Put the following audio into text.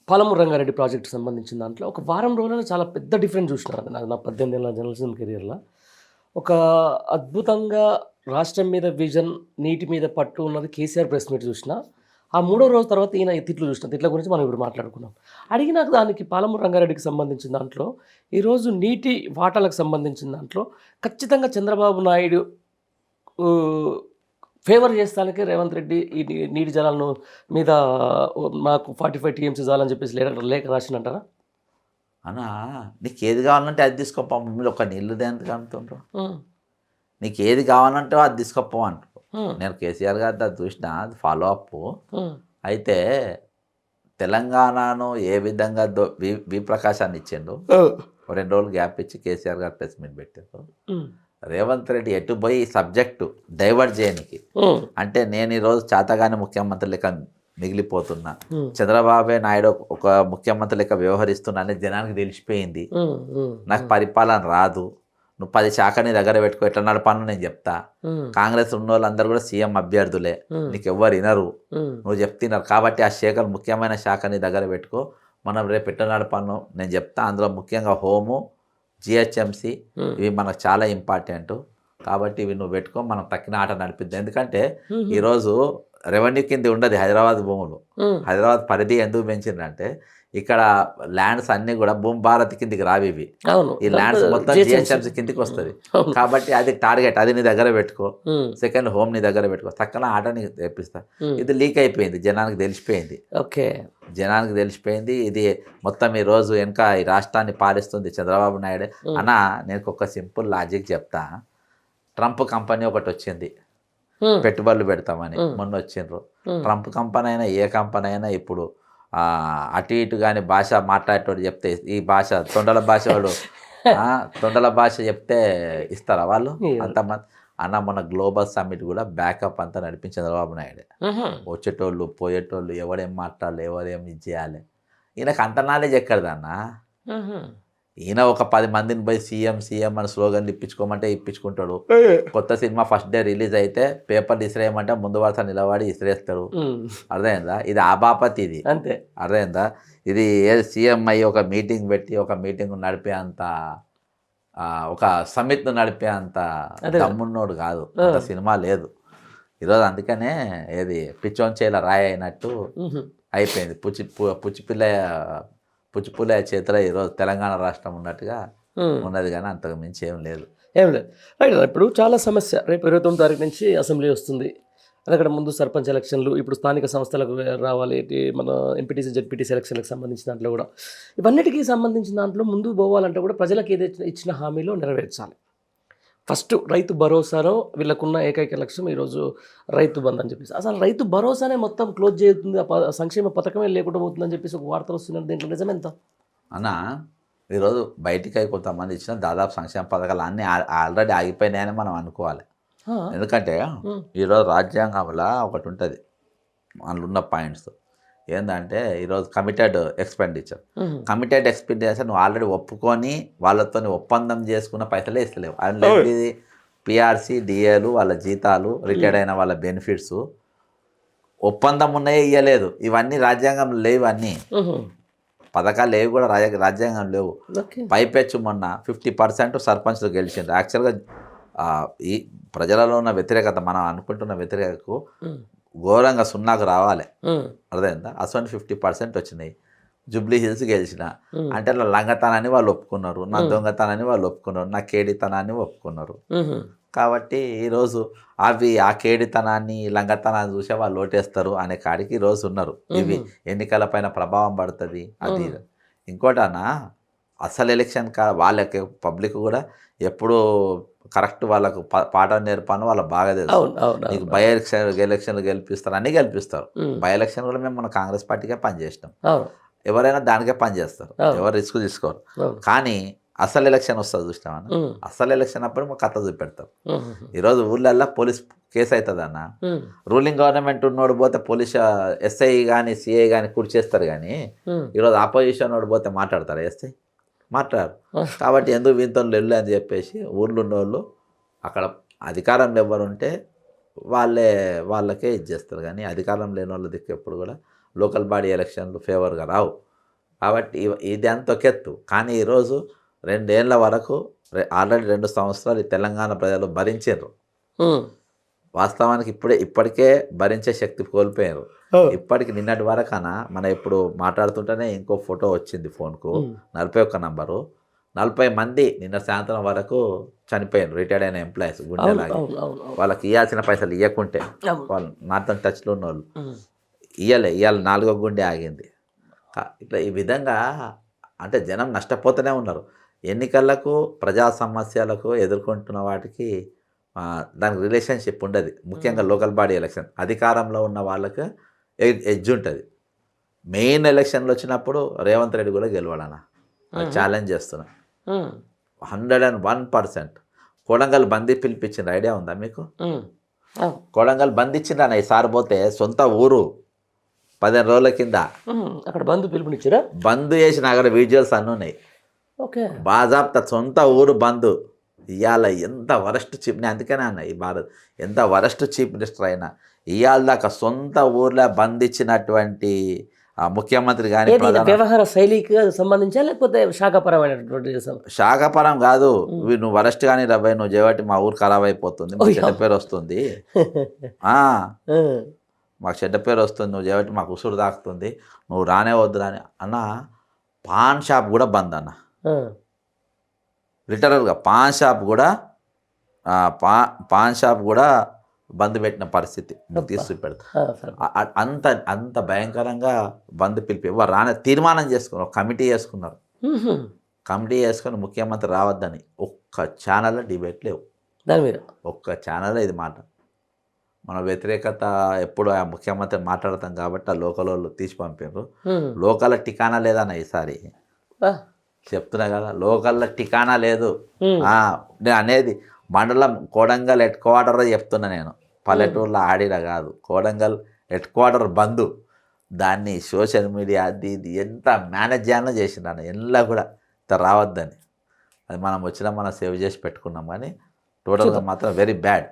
పాలమూరు రంగారెడ్డి ప్రాజెక్ట్‌కి సంబంధించిన దాంట్లో ఒక వారం రోజులలో చాలా పెద్ద డిఫరెన్స్ చూసినాను నాకు నా 18 ఏళ్ల జర్నలిజం కెరియర్‌లో. ఒక అద్భుతంగా రాష్ట్రం మీద విజన్, నీటి మీద పట్టు ఉన్నది కేసీఆర్ ప్రెస్ మీట్ చూసినా. ఆ మూడో రోజు తర్వాత ఈయన తిట్లు చూసినా. తిట్ల గురించి మనం ఇప్పుడు మాట్లాడుకున్నాం. అడిగిన దానికి పాలమూరు రంగారెడ్డికి సంబంధించిన దాంట్లో ఈరోజు నీటి వాటాలకు సంబంధించిన దాంట్లో ఖచ్చితంగా చంద్రబాబు నాయుడు ఫేవర్ చేస్తానికి రేవంత్ రెడ్డి ఈ నీటి జలాలను మీద మాకు 45 టీఎంసీ చాలని చెప్పేసి లేఖ రాసిండంటారా? అన్నా నీకు ఏది కావాలంటే అది తీసుకోపో, మీరు ఒక నీళ్ళు దేనికి అంటుండ్రు. నీకు ఏది కావాలంటే అది తీసుకోపో అంటారు. నేను కేసీఆర్ గారి అది చూసిన, అది ఫాలో అప్. అయితే తెలంగాణను ఏ విధంగా వి ప్రకాశాన్ని ఇచ్చిండు, 2 రోజులు గ్యాప్ ఇచ్చి కేసీఆర్ గారు ప్రెస్ మీట్ పెట్టారు. రేవంత్ రెడ్డి ఎటు పోయి సబ్జెక్టు డైవర్ట్ చేయడానికి, అంటే నేను ఈరోజు చేతగాని ముఖ్యమంత్రి లెక్క మిగిలిపోతున్నా, చంద్రబాబు నాయుడు ఒక ముఖ్యమంత్రి లెక్క వ్యవహరిస్తున్నా అనేది జనానికి తెలిసిపోయింది. నాకు పరిపాలన రాదు, నువ్వు 10 శాఖ నీ దగ్గర పెట్టుకో, ఎట్లా నడపాను నేను చెప్తా. కాంగ్రెస్ ఉన్న వాళ్ళందరూ కూడా సీఎం అభ్యర్థులే, నీకు ఎవ్వరు వినరు, నువ్వు చెప్తున్నారు కాబట్టి ఆ శాఖలు ముఖ్యమైన శాఖ నీ దగ్గర పెట్టుకో, మనం రేపు ఎట్లా నడపాను నేను చెప్తా. అందులో ముఖ్యంగా హోము, జిహెచ్ఎంసి ఇవి మనకు చాలా ఇంపార్టెంట్ కాబట్టి ఇవి నువ్వు పెట్టుకో, మనం తక్కిన ఆట నడిపిద్దాం. ఎందుకంటే ఈరోజు రెవెన్యూ కింద ఉండదు హైదరాబాద్ భూములు. హైదరాబాద్ పరిధి ఎందుకు పెంచిందంటే ఇక్కడ ల్యాండ్స్ అన్నీ కూడా భూమి భారత్ కిందికి రావి. ఇవి ఈ ల్యాండ్స్ మొత్తం జిహెచ్ఎంసీ కిందికి వస్తుంది కాబట్టి అది టార్గెట్, అది నీ దగ్గర పెట్టుకో. సెకండ్ హోమ్ నీ దగ్గర పెట్టుకో, తక్కన ఆట నీకు తెప్పిస్తా. ఇది లీక్ అయిపోయింది, జనానికి తెలిసిపోయింది. ఓకే, జనానికి తెలిసిపోయింది. ఇది మొత్తం ఈ రోజు వెనక ఈ రాష్ట్రాన్ని పాలిస్తుంది చంద్రబాబు నాయుడే. అన్న నేను ఒక సింపుల్ లాజిక్ చెప్తా. ట్రంప్ కంపెనీ ఒకటి వచ్చింది, పెట్టుబడులు పెడతామని మొన్న వచ్చిండ్రు. ట్రంప్ కంపెనీ అయినా ఏ కంపెనీ అయినా ఇప్పుడు అటు ఇటు కానీ భాష మాట్లాడేటోడు చెప్తే, ఈ భాష తొండల భాష వాడు తొండల భాష చెప్తే ఇస్తారా వాళ్ళు? అంతమంది అన్న మొన్న గ్లోబల్ సమ్మిట్ కూడా బ్యాకప్ అంతా నడిపించింది చంద్రబాబు నాయుడే. వచ్చేటోళ్ళు పోయేటోళ్ళు ఎవడేం మాట్లాడాలి, ఎవరేం ఇది చేయాలి, ఈయనకు అంత నాలెడ్జ్ ఎక్కడదన్న. ఈయన ఒక 10 మందిని పోయి సీఎం అని స్లోగన్లు ఇప్పించుకోమంటే ఇప్పించుకుంటాడు. కొత్త సినిమా ఫస్ట్ డే రిలీజ్ అయితే పేపర్లు ఇసిరేయమంటే ముందు వరుస నిలబడి ఇసిరేస్తాడు. అర్థమైందా? ఇది ఆ బాపతి, ఇది అంతే. అర్థమైందా? ఇది సీఎం అయ్యి ఒక మీటింగ్ పెట్టి ఒక మీటింగ్ నడిపే అంత, ఒక సమిట్ను నడిపే అంత దమ్మున్నోడు కాదు, అంత సినిమా లేదు ఈరోజు. అందుకనే ఏది పిచ్చోన్ చేల రాయి అయినట్టు అయిపోయింది. పుచ్చిపుల్ల చేతిలో ఈరోజు తెలంగాణ రాష్ట్రం ఉన్నట్టుగా ఉన్నది, కానీ అంతకు మించి ఏం లేదు. రైట్. ఇప్పుడు చాలా సమస్య, రేపు 29 తారీఖు నుంచి అసెంబ్లీ వస్తుంది. అక్కడ ముందు సర్పంచ్ ఎలక్షన్లు, ఇప్పుడు స్థానిక సంస్థలకు రావాలి, మన ఎంపీటీసీ జెడ్పీటీసీ ఎలక్షన్లకు సంబంధించిన దాంట్లో కూడా, ఇవన్నిటికీ సంబంధించిన దాంట్లో ముందు పోవాలంటే కూడా ప్రజలకు ఏదైతే ఇచ్చిన హామీలో నెరవేర్చాలి. ఫస్ట్ రైతు భరోసాలో వీళ్ళకున్న ఏకైక లక్ష్యం ఈరోజు రైతు బంధు అని చెప్పేసి, అసలు రైతు భరోసానే మొత్తం క్లోజ్ చేస్తుంది, సంక్షేమ పథకమే లేకుండా పోతుందని చెప్పేసి ఒక వార్తలు వస్తున్నారు. దీంట్లో నిజమెంత అన్న? ఈరోజు బయటికి కొంతమంది ఇచ్చిన దాదాపు సంక్షేమ పథకాలు అన్నీ ఆల్రెడీ ఆగిపోయినాయని మనం అనుకోవాలి. ఎందుకంటే ఈరోజు రాజ్యాంగంలో ఒకటి ఉంటుంది, అందులో ఉన్న పాయింట్స్ ఏంటంటే ఈరోజు కమిటెడ్ ఎక్స్పెండిచర్ నువ్వు ఆల్రెడీ ఒప్పుకొని వాళ్ళతో ఒప్పందం చేసుకున్న పైసలే ఇస్తలేవు. అందులో పిఆర్సీ, డిఏలు, వాళ్ళ జీతాలు, రిటైర్డ్ అయిన వాళ్ళ బెనిఫిట్స్ ఒప్పందం ఉన్నాయే ఇవ్వలేదు. ఇవన్నీ రాజ్యాంగంలో లేవు, అన్నీ పథకాలు లేవు కూడా రాజ్యాంగం లేవు. పైపెచ్చు మొన్న 50% సర్పంచ్లు గెలిచిండ్రు. యాక్చువల్గా ఈ ప్రజలలో ఉన్న వ్యతిరేకత, మనం అనుకుంటున్న వ్యతిరేకతకు ఘోరంగా 0కు రావాలి. అర్థమైందా? అసలు 50% వచ్చినాయి. జూబ్లీ హిల్స్ గెలిచిన అంటే నా లంగతనాన్ని వాళ్ళు ఒప్పుకున్నారు, నా దొంగతనాన్ని వాళ్ళు ఒప్పుకున్నారు, నా కేడితనాన్ని ఒప్పుకున్నారు. కాబట్టి ఈరోజు ఆ కేడితనాన్ని, లంగతనాన్ని చూసే వాళ్ళు ఓటేస్తారు అనే కాడికి ఈరోజు ఉన్నారు. ఇవి ఎన్నికల పైన ప్రభావం పడుతుంది. అది ఇంకోటన్నా, అసలు ఎలక్షన్ వాళ్ళకి పబ్లిక్ కూడా ఎప్పుడు కరెక్ట్ వాళ్ళకు పాఠం నేర్పాను వాళ్ళకి బాగా తెలుసు. నీకు బై ఎలక్షన్లు గెలిపిస్తారు, అన్నీ గెలిపిస్తారు. బై ఎలక్షన్ కూడా మేము మన కాంగ్రెస్ పార్టీకే పనిచేసినాం. ఎవరైనా దానికే పనిచేస్తారు, ఎవరు రిస్క్ తీసుకోరు. కానీ అసలు ఎలక్షన్ వస్తుంది చూసినామన్న, అసలు ఎలక్షన్ అప్పుడు మాకు కథ చూపెడతారు. ఈరోజు ఊళ్ళల్లో పోలీస్ కేసు అవుతుంది అన్న, రూలింగ్ గవర్నమెంట్ ఉన్నోడు పోతే పోలీస్ ఎస్ఐ కానీ సిఐ కానీ కూర్చేస్తారు. కానీ ఈరోజు ఆపోజిషన్ వాడు పోతే మాట్లాడతారు ఎస్ఐ? మాట్లాడు. కాబట్టి ఎందుకు వీంతో వెళ్ళి అని చెప్పేసి ఊర్లో ఉన్నోళ్ళు అక్కడ అధికారంలో ఎవరు ఉంటే వాళ్ళకే ఇది చేస్తారు. కానీ అధికారం లేని వాళ్ళ దిక్కు ఎప్పుడు కూడా లోకల్ బాడీ ఎలక్షన్లు ఫేవర్గా రావు. కాబట్టి ఇది అంత ఒక ఎత్తు. కానీ ఈరోజు 2 ఏళ్ల వరకు ఆల్రెడీ 2 సంవత్సరాలు ఈ తెలంగాణ ప్రజలు భరించారు. ఉమ్. వాస్తవానికి ఇప్పటికే భరించే శక్తి కోల్పోయారు. ఇప్పటికి నిన్నటి వరకనా మనం ఇప్పుడు మాట్లాడుతుంటేనే ఇంకో ఫోటో వచ్చింది ఫోన్కు, 41 నంబరు. 40 మంది నిన్న సాయంత్రం వరకు చనిపోయారు, రిటైర్డ్ అయిన ఎంప్లాయీస్ గుండెలాగి. వాళ్ళకి ఇవ్వాల్సిన పైసలు ఇవ్వకుంటే, వాళ్ళు నాతో టచ్లో ఉన్న వాళ్ళు ఇవాళ 4వ గుండె ఆగింది. ఇట్లా ఈ విధంగా అంటే జనం నష్టపోతూనే ఉన్నారు. ఎన్నికలకు, ప్రజా సమస్యలకు ఎదుర్కొంటున్న వాటికి దానికి రిలేషన్షిప్ ఉండదు. ముఖ్యంగా లోకల్ బాడీ ఎలక్షన్ అధికారంలో ఉన్న వాళ్ళకి ఎడ్జ్ ఉంటుంది. మెయిన్ ఎలక్షన్లు వచ్చినప్పుడు రేవంత్ రెడ్డి కూడా గెలవాలన్నా, ఛాలెంజ్ చేస్తున్నా 101%. కొడంగల్ బందీ పిలిపించిన ఐడియా ఉందా మీకు? కొడంగల్ బంద్ ఇచ్చిండ్రన్న ఈసారి పోతే, సొంత ఊరు 15 రోజుల కింద అక్కడ బంధు పిలుపునిచ్చారా? బంద్ చేసిన అక్కడ విజువల్స్ అన్నీ ఉన్నాయి. ఓకే. బాజాబ్తా సొంత ఊరు బంద్. ఇవాళ ఎంత వరస్ట్ చీఫ్, నేను అందుకనే అన్న ఈ భారత్ ఎంత వరస్ట్ చీఫ్ మినిస్టర్ అయినా ఇవాళ దాకా సొంత ఊర్లో బంద్ ఇచ్చినటువంటి ముఖ్యమంత్రి కానీ వ్యవహార శైలికి సంబంధించా లేకపోతే శాఖపరమైనటువంటి శాఖపరం కాదు. నువ్వు వరస్ట్ కానీ రబ్బాయి, నువ్వు చేయబట్టి మా ఊరు ఖరాబ్ అయిపోతుంది, మాకు చెడ్డ పేరు వస్తుంది, మాకు చెడ్డ పేరు వస్తుంది, నువ్వు చేయబట్టి మాకు ఉసురు తాకుతుంది, నువ్వు రానే వద్దు రాని అన్న. పాన్ షాప్ కూడా బంద్ అన్న, లిటరల్గా పాన్ షాప్ కూడా బంద్ పెట్టిన పరిస్థితి తీసి పెడతా. అంత భయంకరంగా బంద్ పిలిపి రానే తీర్మానం చేసుకున్నారు, కమిటీ చేసుకున్నారు. కమిటీ చేసుకుని ముఖ్యమంత్రి రావద్దని ఒక్క ఛానల్లో డిబేట్ లేవు దాని మీద, ఒక్క ఛానల్లో ఇది మాట. మన వ్యతిరేకత ఎప్పుడు ఆ ముఖ్యమంత్రి మాట్లాడతాం కాబట్టి ఆ లోకల్ వాళ్ళు తీసి పంపారు. లోకల్ టికానా లేదన్న ఈసారి, చెప్తున్నా కదా, లోకల్లో టికానా లేదు. నేను అనేది మండలం కొడంగల్ హెడ్ క్వార్టర్ చెప్తున్నా నేను, పల్లెటూరులో ఆడిన కాదు. కొడంగల్ హెడ్ క్వార్టర్ బంద్, దాన్ని సోషల్ మీడియా అది ఇది ఎంత మేనేజ్ చేయాలో చేసిండు ఎలా కూడా రావద్దని. అది మనం సేవ్ చేసి పెట్టుకున్నాం, కానీ టోటల్గా మాత్రం వెరీ బ్యాడ్.